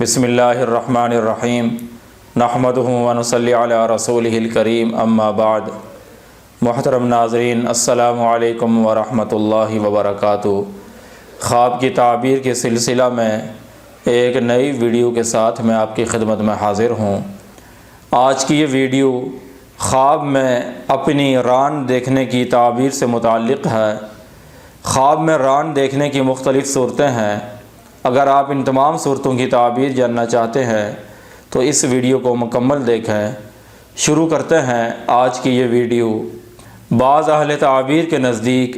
بسم اللہ الرحمن الرحیم نحمدہ و نصلی علی رسولہ الکریم اما بعد۔ محترم ناظرین، السلام علیکم ورحمۃ اللہ وبرکاتہ۔ خواب کی تعبیر کے سلسلہ میں ایک نئی ویڈیو کے ساتھ میں آپ کی خدمت میں حاضر ہوں۔ آج کی یہ ویڈیو خواب میں اپنی ران دیکھنے کی تعبیر سے متعلق ہے۔ خواب میں ران دیکھنے کی مختلف صورتیں ہیں۔ اگر آپ ان تمام صورتوں کی تعبیر جاننا چاہتے ہیں تو اس ویڈیو کو مکمل دیکھیں۔ شروع کرتے ہیں آج کی یہ ویڈیو۔ بعض اہل تعبیر کے نزدیک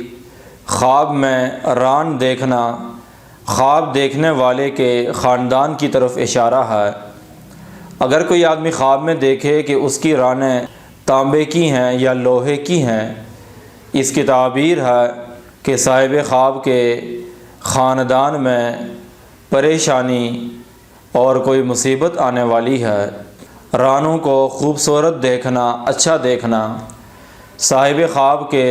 خواب میں ران دیکھنا خواب دیکھنے والے کے خاندان کی طرف اشارہ ہے۔ اگر کوئی آدمی خواب میں دیکھے کہ اس کی رانیں تانبے کی ہیں یا لوہے کی ہیں، اس کی تعبیر ہے کہ صاحب خواب کے خاندان میں پریشانی اور کوئی مصیبت آنے والی ہے۔ رانوں کو خوبصورت دیکھنا، اچھا دیکھنا صاحب خواب کے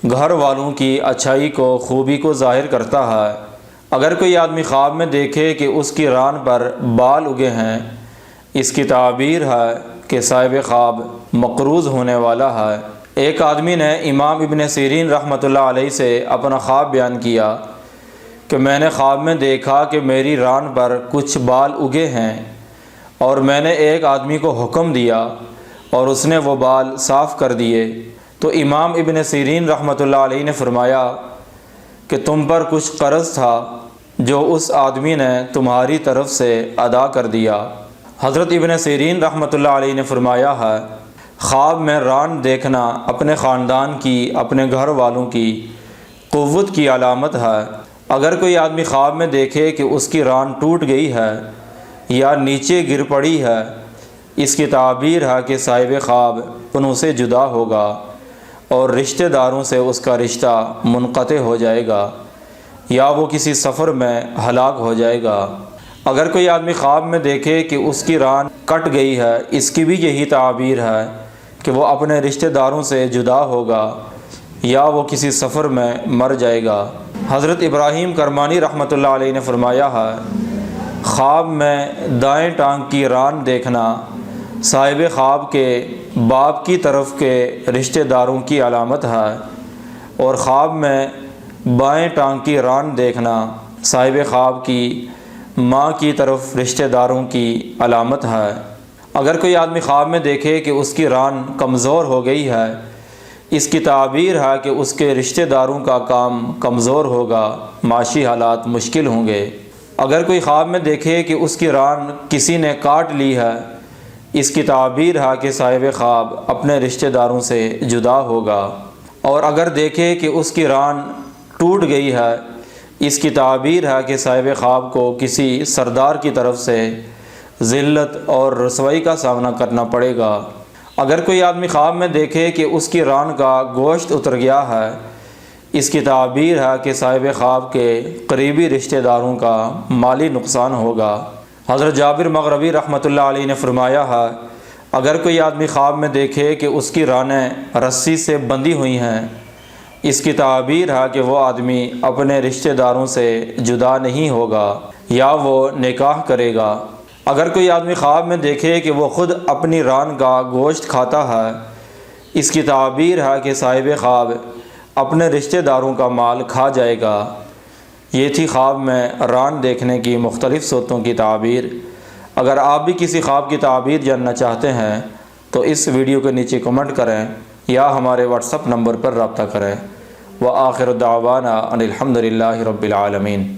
گھر والوں کی اچھائی کو، خوبی کو ظاہر کرتا ہے۔ اگر کوئی آدمی خواب میں دیکھے کہ اس کی ران پر بال اگے ہیں، اس کی تعبیر ہے کہ صاحب خواب مقروض ہونے والا ہے۔ ایک آدمی نے امام ابن سیرین رحمۃ اللہ علیہ سے اپنا خواب بیان کیا کہ میں نے خواب میں دیکھا کہ میری ران پر کچھ بال اگے ہیں، اور میں نے ایک آدمی کو حکم دیا اور اس نے وہ بال صاف کر دیے۔ تو امام ابن سیرین رحمۃ اللہ علیہ نے فرمایا کہ تم پر کچھ قرض تھا جو اس آدمی نے تمہاری طرف سے ادا کر دیا۔ حضرت ابن سیرین رحمۃ اللہ علیہ نے فرمایا ہے، خواب میں ران دیکھنا اپنے خاندان کی، اپنے گھر والوں کی قوت کی علامت ہے۔ اگر کوئی آدمی خواب میں دیکھے کہ اس کی ران ٹوٹ گئی ہے یا نیچے گر پڑی ہے، اس کی تعبیر ہے کہ صاحب خواب ان سے جدا ہوگا اور رشتہ داروں سے اس کا رشتہ منقطع ہو جائے گا، یا وہ کسی سفر میں ہلاک ہو جائے گا۔ اگر کوئی آدمی خواب میں دیکھے کہ اس کی ران کٹ گئی ہے، اس کی بھی یہی تعبیر ہے کہ وہ اپنے رشتہ داروں سے جدا ہوگا یا وہ کسی سفر میں مر جائے گا۔ حضرت ابراہیم کرمانی رحمۃ اللہ علیہ نے فرمایا ہے، خواب میں دائیں ٹانگ کی ران دیکھنا صاحب خواب کے باپ کی طرف کے رشتہ داروں کی علامت ہے، اور خواب میں بائیں ٹانگ کی ران دیکھنا صاحب خواب کی ماں کی طرف رشتہ داروں کی علامت ہے۔ اگر کوئی آدمی خواب میں دیکھے کہ اس کی ران کمزور ہو گئی ہے، اس کی تعبیر ہے کہ اس کے رشتہ داروں کا کام کمزور ہوگا، معاشی حالات مشکل ہوں گے۔ اگر کوئی خواب میں دیکھے کہ اس کی ران کسی نے کاٹ لی ہے، اس کی تعبیر ہے کہ صاحب خواب اپنے رشتہ داروں سے جدا ہوگا۔ اور اگر دیکھے کہ اس کی ران ٹوٹ گئی ہے، اس کی تعبیر ہے کہ صاحب خواب کو کسی سردار کی طرف سے ذلت اور رسوائی کا سامنا کرنا پڑے گا۔ اگر کوئی آدمی خواب میں دیکھے کہ اس کی ران کا گوشت اتر گیا ہے، اس کی تعبیر ہے کہ صاحب خواب کے قریبی رشتہ داروں کا مالی نقصان ہوگا۔ حضرت جابر مغربی رحمۃ اللہ علیہ نے فرمایا ہے، اگر کوئی آدمی خواب میں دیکھے کہ اس کی رانیں رسی سے بندھی ہوئی ہیں، اس کی تعبیر ہے کہ وہ آدمی اپنے رشتہ داروں سے جدا نہیں ہوگا یا وہ نکاح کرے گا۔ اگر کوئی آدمی خواب میں دیکھے کہ وہ خود اپنی ران کا گوشت کھاتا ہے، اس کی تعبیر ہے کہ صاحب خواب اپنے رشتہ داروں کا مال کھا جائے گا۔ یہ تھی خواب میں ران دیکھنے کی مختلف صورتوں کی تعبیر۔ اگر آپ بھی کسی خواب کی تعبیر جاننا چاہتے ہیں تو اس ویڈیو کے نیچے کمنٹ کریں یا ہمارے واٹس ایپ نمبر پر رابطہ کریں۔ وآخر دعوانا ان الحمد للہ رب العالمین۔